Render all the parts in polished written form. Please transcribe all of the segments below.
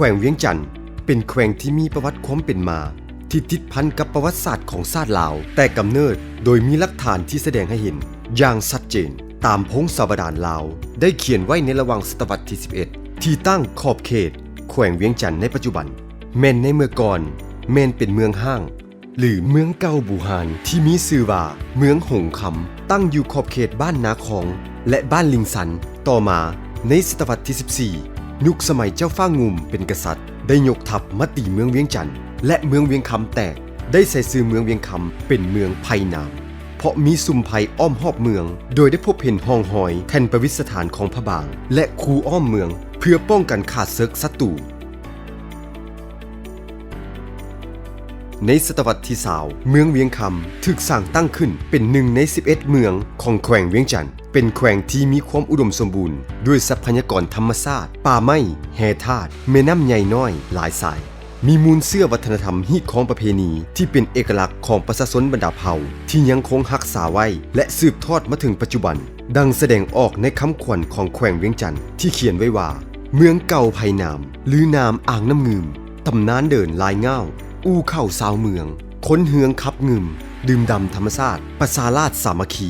วงเวียงจันทน์เป็นแขวงที่มีประวัติความเป็นมาที่ติดพันกับประวัติศาสตร์ของชาติลาวแต่กำเนิดโดยมีหลักฐานที่แสดงให้เห็นอย่างชัดเจนตามพงศาวดารลาวได้เขียนไว้ในระหว่างศตวรรษที่ 11 ที่ตั้งขอบเขตแขวงเวียงจันทน์ในปัจจุบันแม่นในเมื่อก่อนแม่นเป็นเมืองห้างหรือเมืองเก่าบูฮานที่มีชื่อว่าเมืองหงคำตั้งอยู่ขอบเขตบ้านนาคองและบ้านลิงสันต่อมาในศตวรรษที่ 14 ยุคสมัยเจ้าฟ้างุ่มเป็นกษัตริย์ได้ยกทัพมาตีเมืองเวียงจันทน์และเมืองเวียงคำแตกได้ใส่ชื่อเมืองเวียงคำเป็นเมืองไผ่นามเพราะมีซุ่มไผ่อ้อมรอบเมืองโดยได้พบเห็นห้องหอยแทนประวิตรสถานของพระบางและคูอ้อมเมืองเพื่อป้องกันขาดเซิกศัตรูในศตวรรษที่20เมืองเวียงคำถูกสร้างตั้งขึ้นเป็นหนึ่งใน11เมืองของแขวงเวียงจันทน์เป็นแขวงที่มีความอุดมสมบูรณ์ด้วยทรัพยากรธรรมชาติป่าไม้แห่ธาตุแม่น้ำใหญ่น้อยหลายสายมีมูลเสื้อวัฒนธรรมฮีตของประเพณีที่เป็นเอกลักษณ์ของประชาชนบรรดาเผ่าที่ยังคงรักษาไว้และสืบทอดมาถึงปัจจุบันดังแสดงออกในคำขวัญของแขวงเวียงจันทน์ที่เขียนไว้ว่าเมืองเก่าไผ่นามหรือนามอ่างน้ำงืมตำนานเดินลายง่าวอู้เข้าสาวเมืองค้นเฮืองขับงึมดื่มดำธรรมชาติประชาราษฎร์สามัคคี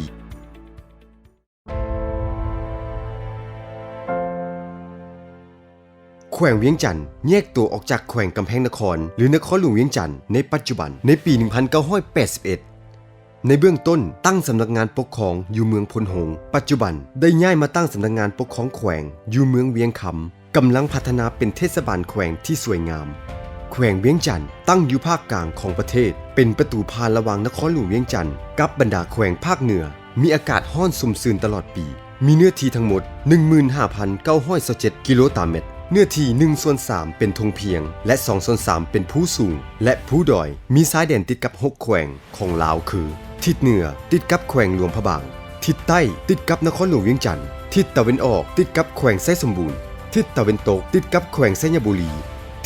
แขวงเวียงจันทน์แยกตัวออกจากแขวงกำแพงนครหรือนครหลวงเวียงจันทน์ในปัจจุบันในปี 1981 ในเบื้องต้นตั้งสำนักงานปกครองอยู่เมืองพลหงส์ปัจจุบันได้ย้ายมาตั้งสำนักงานปกครองแขวงอยู่เมืองเวียงคำกำลังพัฒนาเป็นเทศบาลแขวงที่สวยงามแขวงเวียงจันทน์ตั้งอยู่ภาคกลางของประเทศเป็นประตูผ่านระหว่างนครหลวงเวียงจันทน์กับบรรดาแขวงภาคเหนือมีอากาศร้อนสุ่มซื่นตลอดปีมีเนื้อที่ทั้งหมด 15,927 กิโลตารเมตรเนื้อที่ 1/3 เป็นทงเพียงและ2/3 เป็นภูสูงและภูดอยมีชายแดนติดกับ6แขวงของลาวคือทิศเหนือติดกับแขวงหลวงพระบางทิศใต้ติดกับนครหลวงเวียงจันทน์ทิศตะวันออกติดกับแขวงไซสมบูรณ์ทิศตะวันตกติดกับแขวงไซยบุรี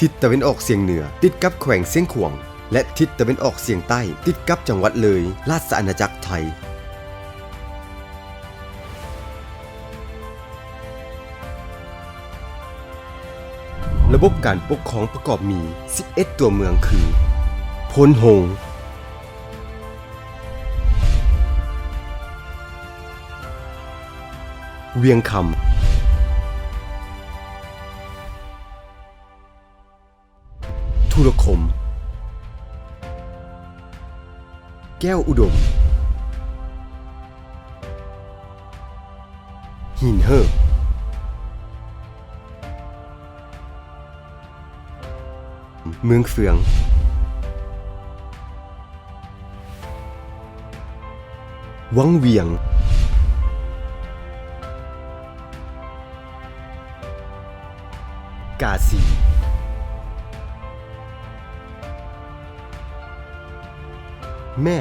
ทิศตะวันออกเฉียงเหนือติดกับแขวงเสียงขวางและทิศตะวันออกเฉียงใต้ติดกับจังหวัดเลยราชอาณาจักรไทยระบบการปกครองประกอบมี11ตัวเมืองคือพลหงส์เวียงคำทุรคมแก้วอุดมหินเฮิบเมืองเฟืองวังเวียงกาสีแม่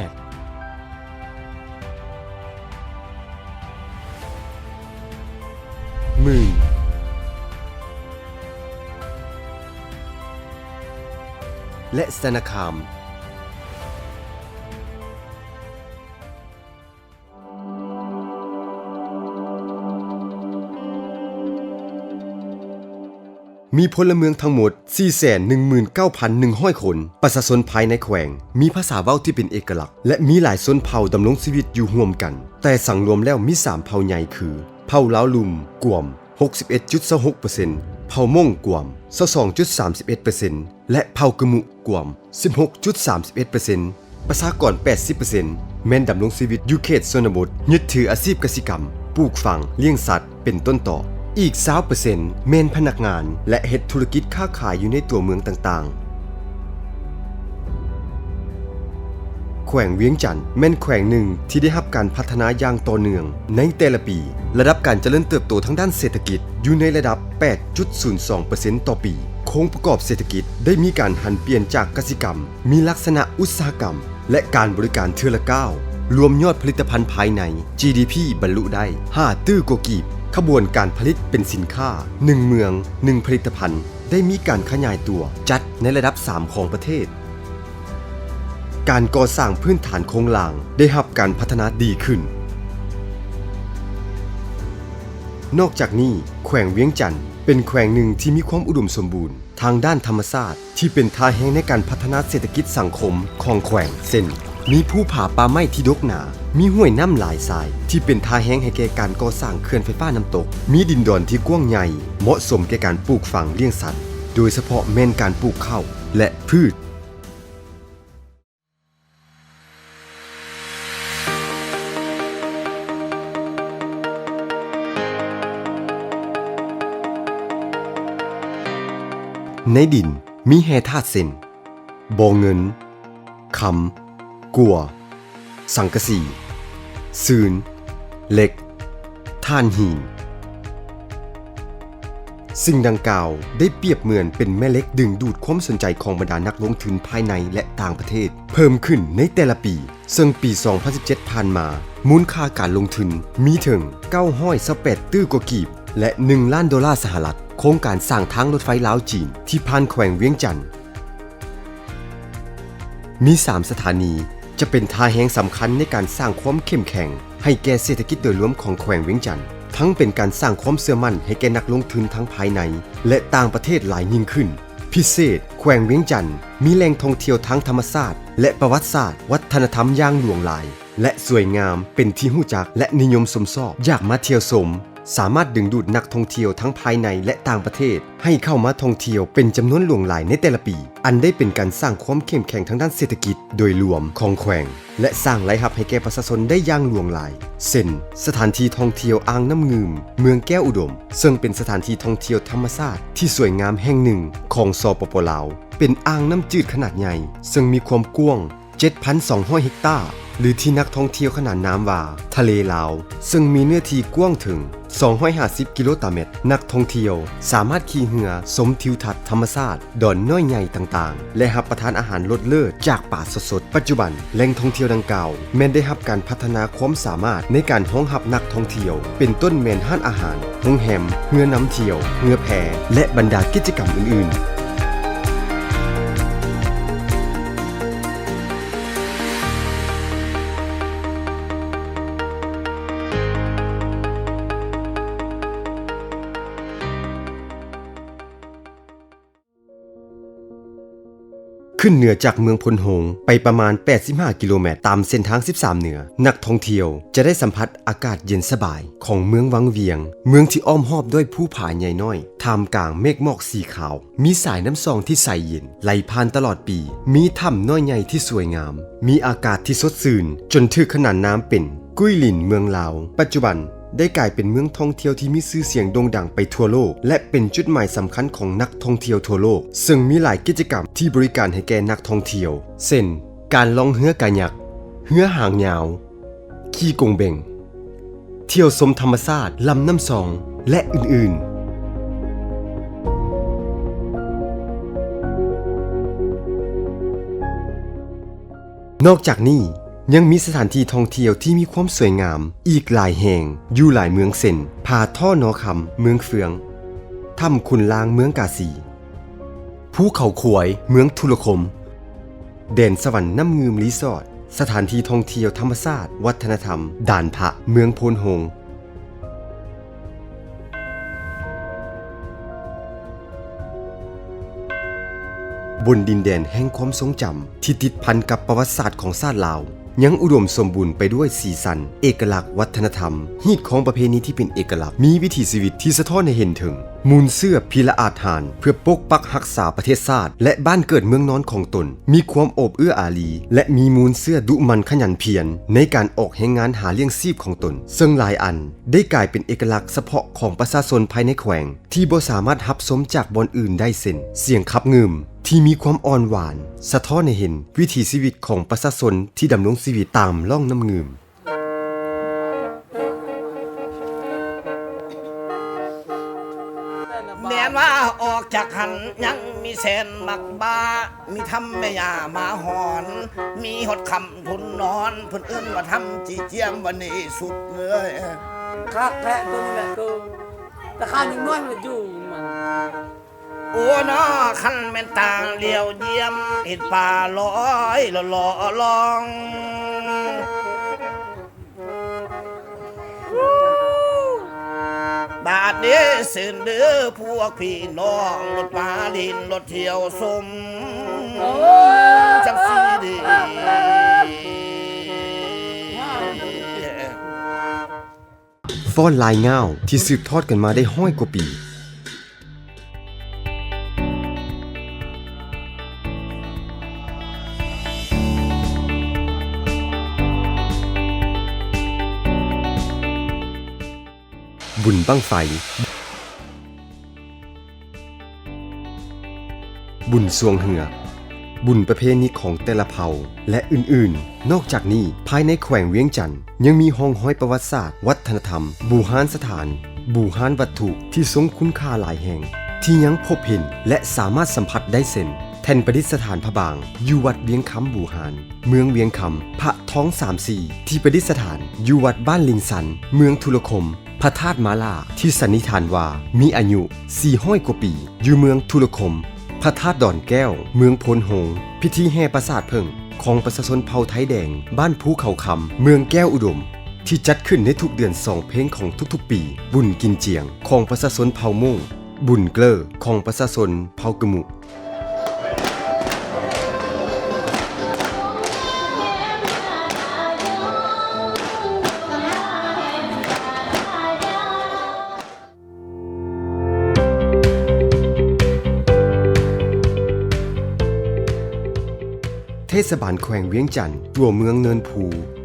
มึงและสนคามมีพลเมืองทั้งหมด 419,100 คนประชาชนภายในแขวงมีภาษาเว้าที่เป็นเอกลักษณ์และมีหลายชนเผ่าดำรงชีวิตอยู่ร่วมกันแต่สังรวมแล้วมี3เผ่าใหญ่คือเผ่าลาวลุมกวม 61.26% เผ่ามงกวม 22.31% และเผ่ากะมุกวม 16.31% ประชากร 80% แม่นดำรงชีวิตอยู่เขตชนบทยึดถืออาชีพกสิกรรมปลูกฝังเลี้ยงสัตว์เป็นต้นต่ออีก 20% แม่นพนักงานและเฮ็ดธุรกิจค้าขายอยู่ในตัวเมืองต่างๆแขวงเวียงจันทน์แม่นแขวงหนึ่งที่ได้รับการพัฒนาอย่างต่อเนื่องในแต่ละปีระดับการเจริญเติบโตทางด้านเศรษฐกิจอยู่ในระดับ 8.02% ต่อปีโครงประกอบเศรษฐกิจได้มีการหันเปลี่ยนจากกสิกรรมมีลักษณะอุตสาหกรรมและการบริการเทื่อละก้าวรวมยอดผลิตภัณฑ์ภายใน GDP บรรลุได้5ตื้อกว่ากีบขบวนการผลิตเป็นสินค้า1เมือง1ผลิตภัณฑ์ได้มีการขยายตัวจัดในระดับ3ของประเทศการก่อสร้างพื้นฐานโครงหลังได้รับการพัฒนาดีขึ้น นอกจากนี้แขวงเวียงจันทน์เป็นแขวงหนึ่งที่มีความอุดมสมบูรณ์ทางด้านธรรมชาติที่เป็นท่าแห่งในการพัฒนาเศรษฐกิจสังคมของแขวงเช่นมีภูผาป่าไม้ที่ดกหนามีห้วยน้ำหลายสายที่เป็นท่าแห้งให้แก่การก่อสร้างเขื่อนไฟฟ้าน้ำตกมีดินดอนที่กว้างใหญ่เหมาะสมแก่การปลูกฝังเลี้ยงสัตว์โดยเฉพาะแม่นการปลูกข้าวและพืชในดินมีแร่ธาตุเส้นบ่อเงินคำกัวสังกะสีซืนเหล็กถ่านหินสิ่งดังกล่าวได้เปรียบเหมือนเป็นแม่เหล็กดึงดูดความสนใจของบรรดานักลงทุนภายในและต่างประเทศเพิ่มขึ้นในแต่ละปีซึ่งปี 2017 ผ่านมามูลค่าการลงทุนมีถึง928ตื้อกว่ากีบและ$1 ล้านสหรัฐโครงการสร้างทางรถไฟลาวจีนที่ผ่านแขวงเวียงจันทน์มี3สถานีจะเป็นท่าแห่งสำคัญในการสร้างความเข้มแข็งให้แก่เศรษฐกิจโดยรวมของแขวงเวียงจันทน์ทั้งเป็นการสร้างความเชื่อมั่นให้แก่นักลงทุนทั้งภายในและต่างประเทศหลายยิ่งขึ้นพิเศษแขวงเวียงจันทน์มีแหล่งท่องเที่ยวทั้งธรรมชาติและประวัติศาสตร์วัฒนธรรมอย่างหลวงหลายและสวยงามเป็นที่รู้จักและนิยมชมชอบอยากมาเที่ยวชมสามารถดึงดูดนักท่องเที่ยวทั้งภายในและต่างประเทศให้เข้ามาท่องเที่ยวเป็นจำนวนหลวงหลายในแต่ละปีอันได้เป็นการสร้างความเข้มแข็งทางด้านเศรษฐกิจโดยรวมของแขวงและสร้างรายรับให้แก่ประชาชนได้อย่างหลวงหลายเช่นสถานที่ท่องเที่ยวอ่างน้ำงืมเมืองแก้วอุดมซึ่งเป็นสถานที่ท่องเที่ยวธรรมชาติที่สวยงามแห่งหนึ่งของสปป.ลาวเป็นอ่างน้ำจืดขนาดใหญ่ซึ่งมีความกว้าง 7,200 เฮกตาร์หรือที่นักท่องเที่ยวขนานนามว่าทะเลลาวซึ่งมีเนื้อที่กว้างถึง250 กิโลเมตรนักท่องเที่ยวสามารถขี่เรือชมทิวทัศน์ธรรมชาติดอนน้อยใหญ่ต่างๆและรับประทานอาหารรสเลิศจากป่าสดๆปัจจุบันแหล่งท่องเที่ยวดังกล่าวแม้นได้รับการพัฒนาความสามารถในการรองรับนักท่องเที่ยวเป็นต้นแม่นร้านอาหารโรงแรมเรือนำเที่ยวเรือแพและบรรดากิจกรรมอื่นๆขึ้นเหนือจากเมืองพลหงไปประมาณ85กิโลเมตรตามเส้นทาง13เหนือนักท่องเที่ยวจะได้สัมผัสอากาศเย็นสบายของเมืองวังเวียงเมืองที่อ้อมรอบด้วยภูผาใหญ่น้อยท่ามกลางเมฆหมอกสีขาวมีสายน้ำซองที่ใสเย็นไหลผ่านตลอดปีมีถ้ำน้อยใหญ่ที่สวยงามมีอากาศที่สดชื่นจนถึงขนาดน้ำเป็นกุ้ยหลินเมืองลาวปัจจุบันได้กลายเป็นเมืองท่องเที่ยวที่มีชื่อเสียงโด่งดังไปทั่วโลกและเป็นจุดหมายสำคัญของนักท่องเที่ยวทั่วโลกซึ่งมีหลายกิจกรรมที่บริการให้แก่นักท่องเที่ยวเช่นการล่องเรือกายักเรือหางยาวขี่กงเบงเที่ยวชมธรรมชาติลำน้ำซองและอื่นๆนอกจากนี้ยังมีสถานที่ท่องเที่ยวที่มีความสวยงามอีกหลายแห่งอยู่หลายเมืองเช่นผาท่อนอคำเมืองเฟืองถ้ำขุนลางเมืองกาสีภูเขาขวยเมืองทุลคมแดนสวรรค์น้ำงืมรีสอร์ทสถานที่ท่องเที่ยวธรรมชาติวัฒนธรรมด่านพระเมืองโพนหงบนดินแดนแห่งความทรงจำที่ติดพันกับประวัติศาสตร์ของชาติลาวยังอุดมสมบูรณ์ไปด้วยสีสันเอกลักษณ์วัฒนธรรมฮีตของประเพณีที่เป็นเอกลักษณ์มีวิถีชีวิตที่สะท้อนให้เห็นถึงมูลเสื้อพิละอาจหารเพื่อปกปักรักษาประเทศชาติและบ้านเกิดเมืองนอนของตนมีความโอบเอื้ออารีและมีมูลเสื้อดุมันขยันเพียรในการออกแห่งงานหาเลี้ยงชีพของตนซึ่งหลายอันได้กลายเป็นเอกลักษณ์เฉพาะของประชาชนภายในแขวงที่บ่สามารถรับชมจากบอนอื่นได้เช่นเสียงขับงืมที่มีความอ่อนหวานสะท้อนให้เห็นวิถีชีวิตของประชาชนที่ดำรงชีวิตตามล่องน้ำงืมแม้นว่าออกจากหันยังมีแสนบักบามีทำแม่ยามาหอนมีหดคำทุนนอนเพิ่นเอื้นว่าทำจีเจียมวันนี้สุดเลยคักแท้ตัวมันแหละตัวราคาหนึ่งน้อยมันอยู่มันโอ้นอคันแม่นต่างเลี้ยวเยี่ยมเห็ดป่าลอยละลอลอง เด้สื่นเด้อพวกพี่น้องรถมาลินรถเที่ยวสมจังสีดี ฟ้อนลายง่าวที่สืบทอดกันมาได้ห้อยกว่าปีบุญบั้งไฟบุญสวงเหือบุญประเพณีของแต่ละเผ่าและอื่นๆนอกจากนี้ภายในแขวงเวียงจันทน์ยังมีห้องห้อยประวัติศาสตร์วัฒนธรรมบูฮานสถานบูฮานวัตถุที่ทรงคุณค่าหลายแห่งที่ยังพบเห็นและสามารถสัมผัสได้เส้นแท่นประดิษฐานพระบางอยู่วัดเวียงคำบูฮานเมืองเวียงคำพระท้อง34ที่ประดิษฐานอยู่วัดบ้านลิงสันเมืองทุลคมพระธาตุมาลาที่สันนิษฐานว่ามีอายุ400 กว่าปีอยู่เมืองทุลคมพระธาตุดอนแก้วเมืองพลหงพิธีแห่ปราสาทเพิ่งของประชาชนเผ่าไทยแดงบ้านภูเขาคำเมืองแก้วอุดมที่จัดขึ้นในทุกเดือน2 เพลงของทุกๆปีบุญกินเจียงของประชาชนเผ่าม่งบุญเกลอของประชาชนเผ่ากะมุเทศบาลแขวงเวียงจันทน์ตัวเมืองเนินภู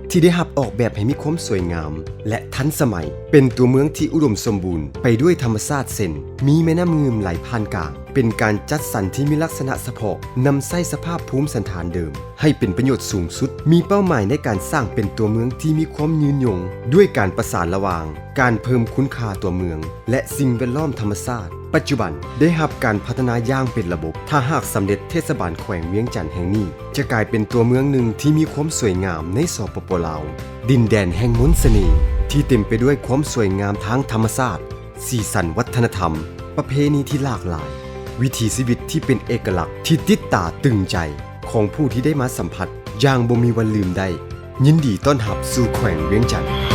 ที่ได้รับออกแบบให้มีความสวยงามและทันสมัยเป็นตัวเมืองที่อุดมสมบูรณ์ไปด้วยธรรมชาติเส้นมีแม่น้ำงืมไหลผ่านกลางเป็นการจัดสรรที่มีลักษณะเฉพาะนำใส่สภาพภูมิสันฐานเดิมให้เป็นประโยชน์สูงสุดมีเป้าหมายในการสร้างเป็นตัวเมืองที่มีความยืนยงด้วยการประสานระหว่างการเพิ่มคุณค่าตัวเมืองและสิ่งแวดล้อมธรรมชาติปัจจุบันได้รับการพัฒนาอย่างเป็นระบบถ้าหากสำเร็จเทศบาลแขวงเวียงจันทน์แห่งนี้จะกลายเป็นตัวเมืองหนึ่งที่มีความสวยงามในสปป.ลาวดินแดนแห่งมนต์เสน่ห์ที่เต็มไปด้วยความสวยงามทางธรรมชาติสีสันวัฒนธรรมประเพณีที่หลากหลายวิถีชีวิตที่เป็นเอกลักษณ์ที่ติดตาตึงใจของผู้ที่ได้มาสัมผัสอย่างบ่มีวันลืมได้ยินดีต้อนรับสู่แขวงเวียงจันทน์